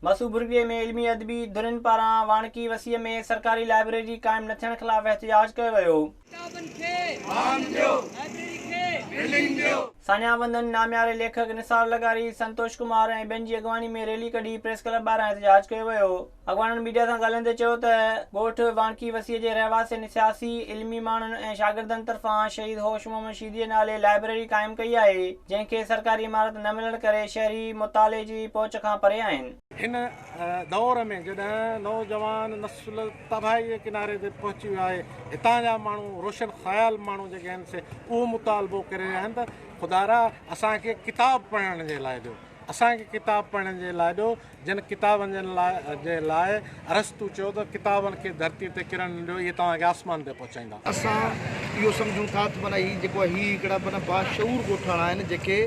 मसूबुर्गे में इल्मी अदबी धुरिन पारां वानकी वसीअ में सरकारी लाइब्रेरी क़ाइम न थियण ख़िलाफ़ एहतिजाज कयो वियो। सान्यावंदन नाम्यारे लेखक निसार लगारी संतोष कुमार ऐं ॿियनि जी अॻवानी में रैली कढी प्रेस क्लब ॿाहिरां एहतिजाज कयो वियो। अॻवाननि मीडिया सां ॻाल्हाईंदे चयो त ॻोठ वानकी वसीअ जे रहवासियुनि सियासी इल्मी माण्हुनि ऐं शागिर्दनि तरफ़ां शहीद होश मोहम्मद शीदीअ नाले लाइब्रेरी क़ाइमु कई आहे, जंहिंखे सरकारी इमारत न मिलण करे शहरी मुताले जी पहुच खां परे आहिनि। हिन दौर में जॾहिं नौजवान नस्ल तबाही जे किनारे ते पहुची वियो आहे, हितां जा माण्हू रोशन ख़्याल माण्हू जेके आहिनि से उहो मुतालबो करे रहिया आहिनि त ख़ुदारा असांखे किताब पढ़ण जे लाइ ॾियो, असांखे किताब पढ़ण जे लाइ ॾियो। जिन किताबनि जे लाइ अरस्तू चयो त किताबनि खे धरती ते किरण ॾियो, इहे तव्हांखे आसमान ते पहुचाईंदा। असां इहो सम्झूं था त माना हीअ जेको आहे हीअ हिकिड़ा माना बाशऊर ॻोठाणा आहिनि जेके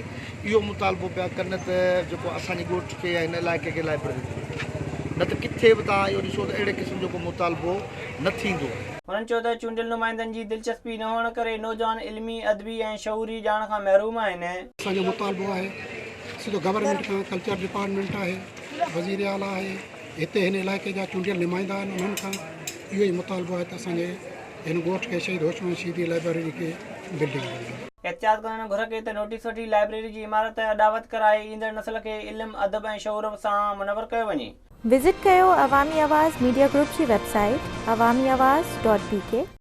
इहो मुतालबो पिया कनि त जेको असांजे ॻोठ खे या हिन इलाइक़े खे लाइब्रेरी न त किथे बि तव्हां इहो ॾिसो त अहिड़े क़िस्म जो को मुतालबो न थींदो। हुननि चयो त चूंडियल नुमाइंदनि जी दिलचस्पी न हुअण करे नौजवान इल्मी अदबी ऐं शऊरी ॼाण खां महरूम आहिनि। असांजो मुतालबो आहे सिधो गवर्नमेंट खां, कल्चर डिपार्टमेंट आहे, वज़ीर आला आहे, हिते हिन इलाइक़े जा चूंडियल नुमाइंदा आहिनि, उन्हनि खां इहो ई मुतालबो आहे त असांजे हिन ॻोठ खे शहीद होश मोहम्मद शीदी लाइब्रेरी खे बिल्डिंग ॾियणी। एहतियात करण घुर कई त नोटिस वठी लाइब्रेरी जी इमारत अॾावत कराए ईंदड़ नस्ल खे इल्म अदब ऐं शऊर सां मुनवर कयो वञे। विज़िट कयो अवामी आवाज़ मीडिया ग्रुप जी वेबसाइट awamiawaz.pk